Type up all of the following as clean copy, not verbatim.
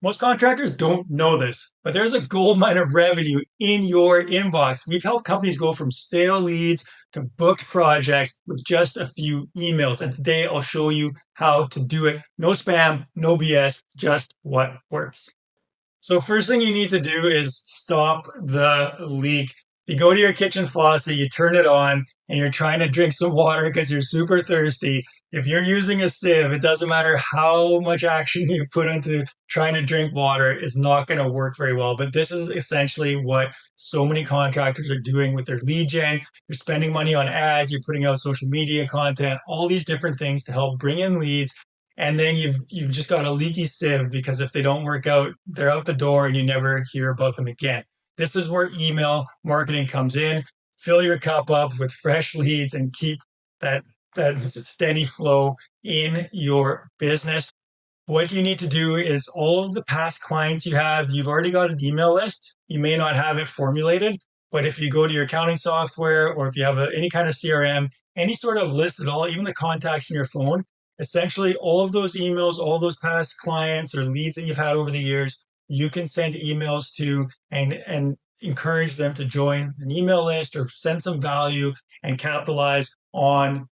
Most contractors don't know this, but there's a gold mine of revenue in your inbox. We've helped companies go from stale leads to booked projects with just a few emails. And today I'll show you how to do it. No spam, no BS, just what works. So first thing you need to do is stop the leak. You go to your kitchen faucet, you turn it on, and you're trying to drink some water because you're super thirsty. If you're using a sieve, it doesn't matter how much action you put into trying to drink water, it's not going to work very well. But this is essentially what so many contractors are doing with their lead gen. You're spending money on ads, you're putting out social media content, all these different things to help bring in leads, and then you've just got a leaky sieve because if they don't work out, they're out the door and you never hear about them again. This is where email marketing comes in. Fill your cup up with fresh leads and keep that steady flow in your business. What you need to do is all of the past clients you have, you've already got an email list. You may not have it formulated, but if you go to your accounting software or if you have any kind of CRM, any sort of list at all, even the contacts in your phone, essentially all of those emails, all those past clients or leads that you've had over the years, you can send emails to and encourage them to join an email list or send some value and capitalize on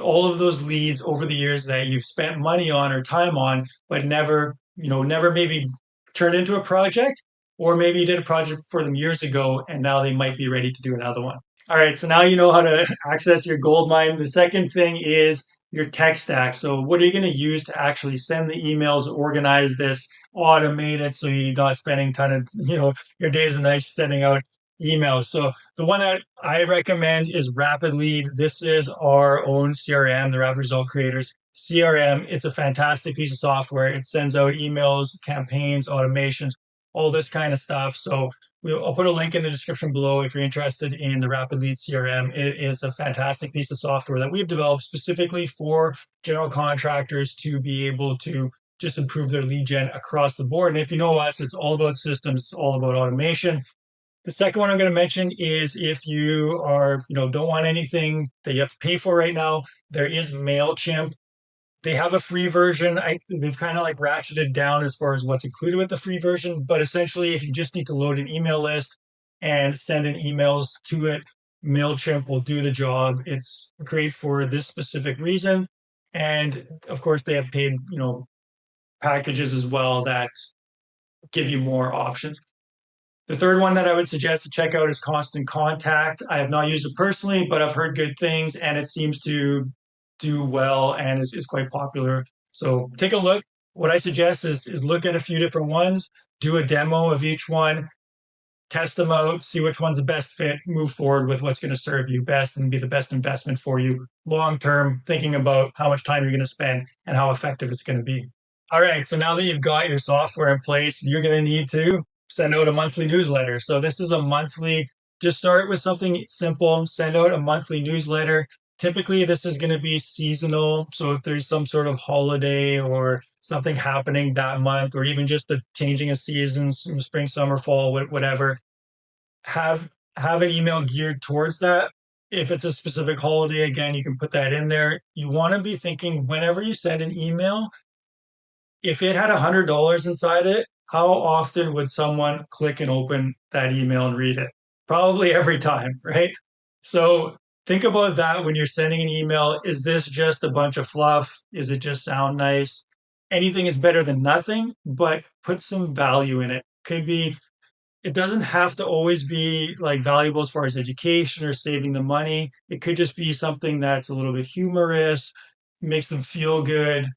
all of those leads over the years that you've spent money on or time on, but never maybe turned into a project, or maybe you did a project for them years ago and now they might be ready to do another one. All right, so now you know how to access your gold mine. The second thing is your tech stack. So what are you going to use to actually send the emails, organize this, automate it so you're not spending a ton of, your days and nights sending out emails. So the one that I recommend is Rapid Lead. This is our own CRM, the Rapid Result Creators CRM. It's a fantastic piece of software. It sends out emails, campaigns, automations, all this kind of stuff. So I'll put a link in the description below if you're interested in the Rapid Lead CRM. It is a fantastic piece of software that we've developed specifically for general contractors to be able to just improve their lead gen across the board. And if you know us, it's all about systems, it's all about automation. The second one I'm going to mention is if you don't want anything that you have to pay for right now, there is MailChimp. They have a free version. They've kind of like ratcheted down as far as what's included with the free version. But essentially, if you just need to load an email list and send in emails to it, MailChimp will do the job. It's great for this specific reason. And of course, they have paid, packages as well that give you more options. The third one that I would suggest to check out is Constant Contact. I have not used it personally, but I've heard good things and it seems to do well and is quite popular. So take a look. What I suggest is look at a few different ones, do a demo of each one, test them out, see which one's the best fit, move forward with what's going to serve you best and be the best investment for you long term, thinking about how much time you're going to spend and how effective it's going to be. All right, so now that you've got your software in place, you're going to need to send out a monthly newsletter. So this is a monthly, just start with something simple, send out a monthly newsletter. Typically, this is going to be seasonal. So if there's some sort of holiday or something happening that month, or even just the changing of seasons, spring, summer, fall, whatever, have an email geared towards that. If it's a specific holiday, again, you can put that in there. You want to be thinking whenever you send an email, if it had $100 inside it, how often would someone click and open that email and read it? Probably every time, right? So think about that when you're sending an email. Is this just a bunch of fluff? Is it just sound nice? Anything is better than nothing, but put some value in it. Could be, it doesn't have to always be like valuable as far as education or saving the money. It could just be something that's a little bit humorous, makes them feel good,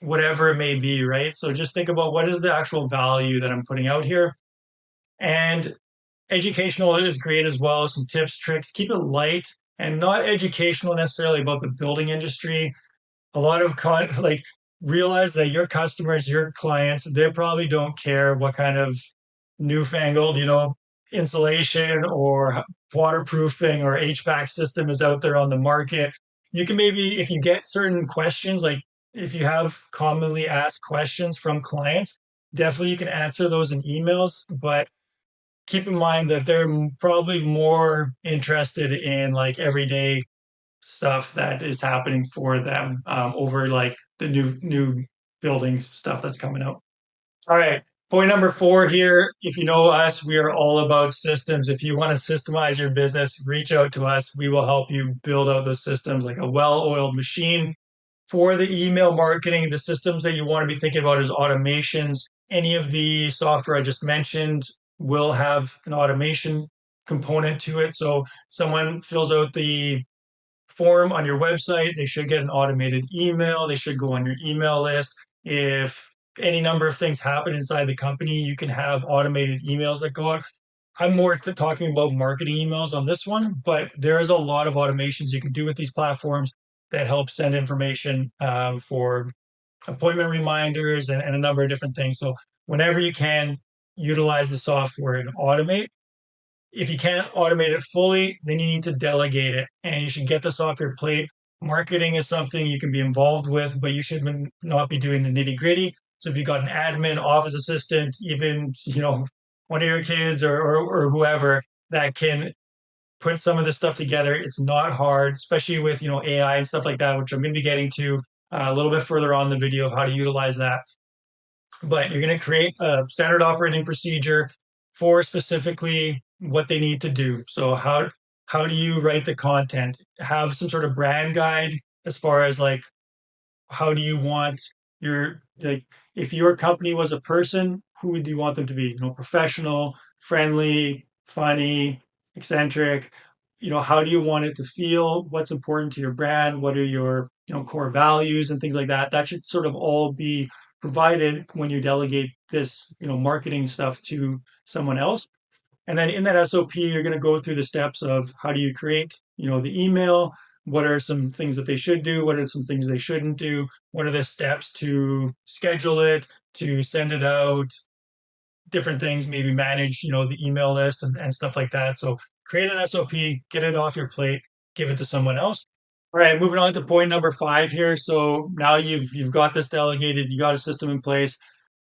whatever it may be, right? So just think about what is the actual value that I'm putting out here. And educational is great as well. Some tips, tricks, keep it light and not educational necessarily about the building industry. A lot of realize that your customers, your clients, they probably don't care what kind of newfangled, insulation or waterproofing or HVAC system is out there on the market. You can maybe, if you get certain questions, like if you have commonly asked questions from clients, definitely you can answer those in emails, but keep in mind that they're probably more interested in like everyday stuff that is happening for them over like the new building stuff that's coming out. All right. Point number four here, if you know us, we are all about systems. If you want to systemize your business, reach out to us. We will help you build out those systems like a well-oiled machine. For the email marketing, the systems that you want to be thinking about is automations. Any of the software I just mentioned will have an automation component to it. So someone fills out the form on your website, they should get an automated email. They should go on your email list. If any number of things happen inside the company, you can have automated emails that go out. I'm more talking about marketing emails on this one, but there's a lot of automations you can do with these platforms that help send information for appointment reminders and a number of different things. So whenever you can, utilize the software and automate. If you can't automate it fully, then you need to delegate it and you should get this off your plate. Marketing is something you can be involved with, but you should not be doing the nitty gritty. So if you got an admin, office assistant, even, one of your kids or whoever that can put some of this stuff together, it's not hard, especially with, AI and stuff like that, which I'm going to be getting to a little bit further on the video of how to utilize that. But you're going to create a standard operating procedure for specifically what they need to do. So how do you write the content? Have some sort of brand guide as far as like how do you want your like if your company was a person, who would you want them to be? Professional, friendly, funny, eccentric. How do you want it to feel? What's important to your brand? What are your core values and things like that? That should sort of all be provided when you delegate this marketing stuff to someone else. And then in that SOP, you're going to go through the steps of how do you create, the email, what are some things that they should do, what are some things they shouldn't do, what are the steps to schedule it, to send it out, different things, maybe manage, the email list and stuff like that. So create an SOP, get it off your plate, give it to someone else. All right, moving on to point number 5 here. So now you've got this delegated, you got a system in place.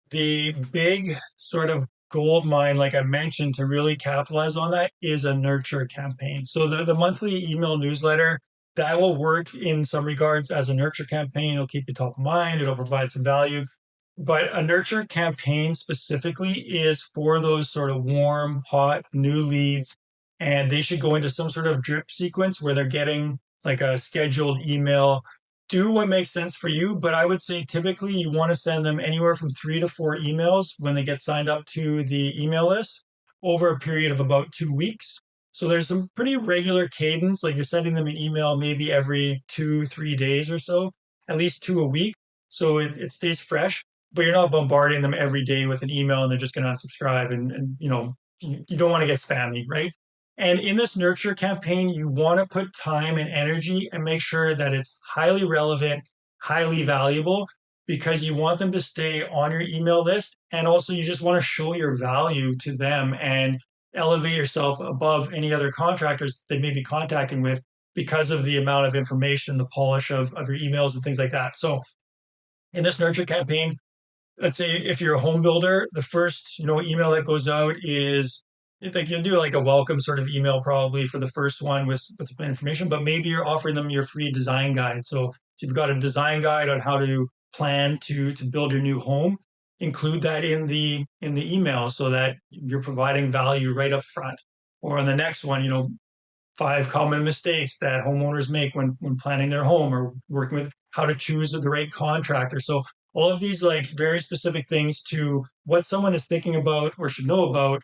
The big sort of gold mine, like I mentioned, to really capitalize on that is a nurture campaign. So the monthly email newsletter, that will work in some regards as a nurture campaign. It'll keep you top of mind. It'll provide some value. But a nurture campaign specifically is for those sort of warm, hot, new leads. And they should go into some sort of drip sequence where they're getting like a scheduled email. Do what makes sense for you. But I would say typically you want to send them anywhere from 3 to 4 emails when they get signed up to the email list over a period of about 2 weeks. So there's some pretty regular cadence, like you're sending them an email maybe every 2, 3 days or so, at least 2 a week. So it stays fresh, but you're not bombarding them every day with an email and they're just going to unsubscribe and you don't want to get spammy, right? And in this nurture campaign, you want to put time and energy and make sure that it's highly relevant, highly valuable, because you want them to stay on your email list. And also you just want to show your value to them and elevate yourself above any other contractors they may be contacting with because of the amount of information, the polish of your emails and things like that. So in this nurture campaign, let's say if you're a home builder, the first email that goes out is like you'll do like a welcome sort of email probably for the first one with some information, but maybe you're offering them your free design guide. So if you've got a design guide on how to plan to build your new home, include that in the email so that you're providing value right up front. Or on the next one, 5 common mistakes that homeowners make when planning their home or working with how to choose the right contractor. So all of these like very specific things to what someone is thinking about or should know about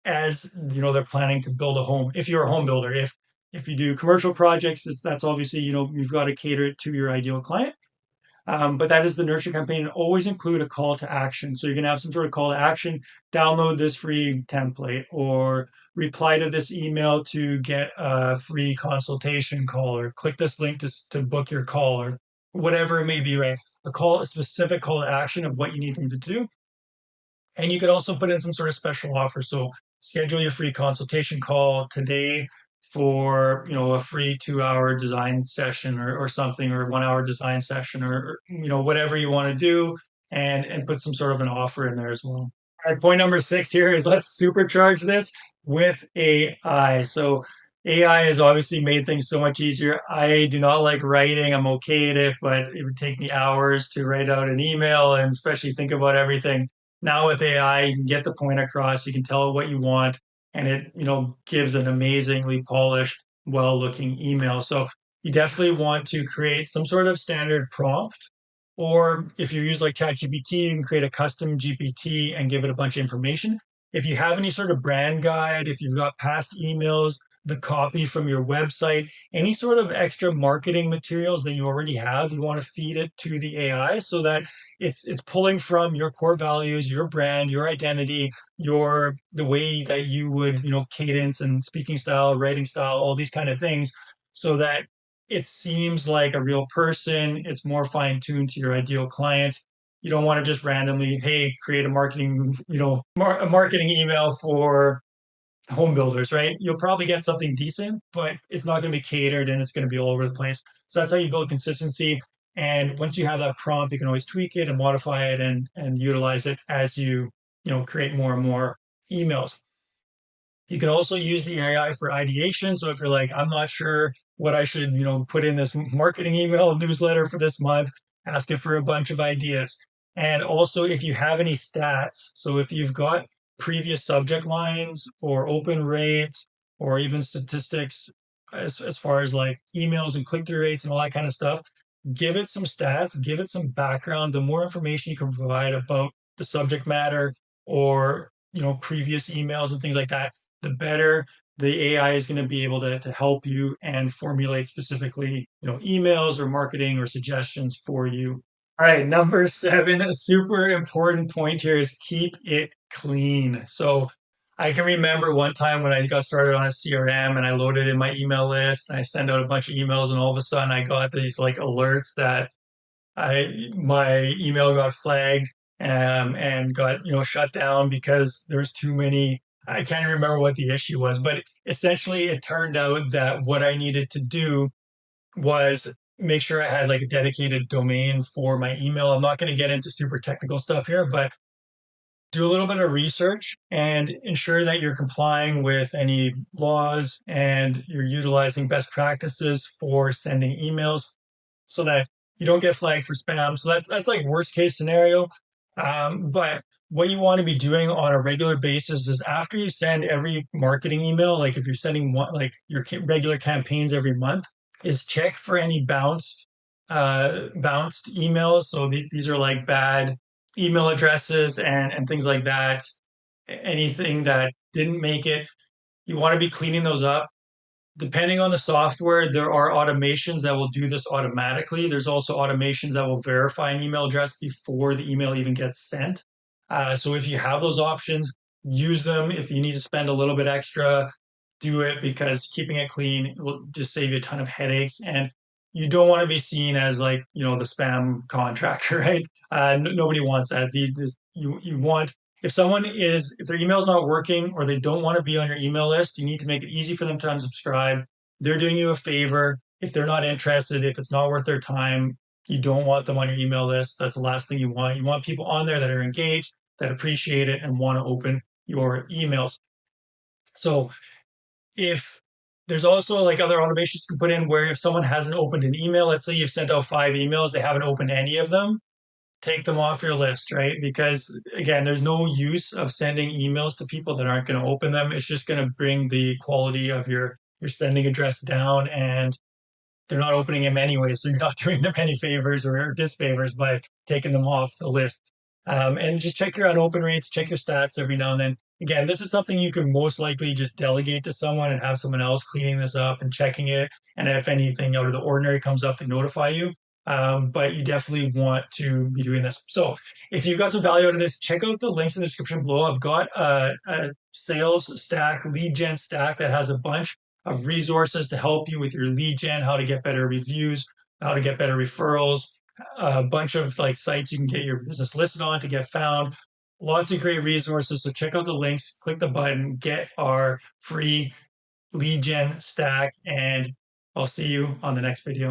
as they're planning to build a home. If you're a home builder, if you do commercial projects, that's obviously you've got to cater it to your ideal client. But that is the nurture campaign. Always include a call to action. So you're going to have some sort of call to action. Download this free template or reply to this email to get a free consultation call or click this link to book your call or whatever it may be, right? A specific call to action of what you need them to do. And you could also put in some sort of special offer. So schedule your free consultation call today for a free 2-hour design session or something, or 1-hour design session, or whatever you want to do, and put some sort of an offer in there as well. All right, point number 6 here is let's supercharge this with AI. So AI has obviously made things so much easier. I do not like writing. I'm okay at it, but it would take me hours to write out an email and especially think about everything. Now with AI, you can get the point across, you can tell it what you want, and it, gives an amazingly polished, well-looking email. So you definitely want to create some sort of standard prompt. Or if you use like ChatGPT, you can create a custom GPT and give it a bunch of information. If you have any sort of brand guide, if you've got past emails, the copy from your website, any sort of extra marketing materials that you already have, you want to feed it to the AI so that it's pulling from your core values, your brand, your identity, the way that you would, cadence and speaking style, writing style, all these kind of things, so that it seems like a real person. It's more fine tuned to your ideal clients. You don't want to just randomly, hey, create a marketing, a marketing email for home builders, right? You'll probably get something decent, but it's not going to be catered and it's going to be all over the place. So that's how you build consistency. And once you have that prompt, you can always tweak it and modify it and utilize it as create more and more emails. You can also use the AI for ideation. So if you're like, I'm not sure what I should, put in this marketing email newsletter for this month, ask it for a bunch of ideas. And also if you have any stats, so if you've got previous subject lines or open rates or even statistics as far as like emails and click-through rates and all that kind of stuff, give it some stats, give it some background. The more information you can provide about the subject matter or previous emails and things like that, the better the AI is going to be able to help you and formulate specifically, emails or marketing or suggestions for you. All right, number 7, a super important point here is keep it clean. So I can remember one time when I got started on a CRM and I loaded in my email list and I sent out a bunch of emails, and all of a sudden I got these like alerts that my email got flagged and got shut down because there's too many. I can't even remember what the issue was, but essentially it turned out that what I needed to do was make sure I had like a dedicated domain for my email. I'm not going to get into super technical stuff here, but do a little bit of research and ensure that you're complying with any laws and you're utilizing best practices for sending emails so that you don't get flagged for spam. So that's like worst case scenario. But what you want to be doing on a regular basis is after you send every marketing email, like if you're sending one, like your regular campaigns every month, is check for any bounced emails. So these are like bad email addresses and things like that. Anything that didn't make it, you want to be cleaning those up. Depending on the software, there are automations that will do this automatically. There's also automations that will verify an email address before the email even gets sent. So if you have those options, use them. If you need to spend a little bit extra, do it, because keeping it clean will just save you a ton of headaches. And you don't want to be seen as like, the spam contractor, right? Nobody wants that. You want, if their email is not working or they don't want to be on your email list, you need to make it easy for them to unsubscribe. They're doing you a favor. If they're not interested, if it's not worth their time, you don't want them on your email list. That's the last thing you want. You want people on there that are engaged, that appreciate it, and want to open your emails. So if there's also like other automations you can put in where if someone hasn't opened an email, let's say you've sent out 5 emails, they haven't opened any of them, take them off your list, right? Because again, there's no use of sending emails to people that aren't going to open them. It's just going to bring the quality of your sending address down, and they're not opening them anyway. So you're not doing them any favors or disfavors by taking them off the list. And just check your unopen rates, check your stats every now and then. Again, this is something you can most likely just delegate to someone and have someone else cleaning this up and checking it. And if anything out of the ordinary comes up, they notify you. But you definitely want to be doing this. So if you've got some value out of this, check out the links in the description below. I've got a sales stack, lead gen stack that has a bunch of resources to help you with your lead gen, how to get better reviews, how to get better referrals, a bunch of like sites you can get your business listed on to get found. Lots of great resources. So check out the links, click the button, get our free lead gen stack, and I'll see you on the next video.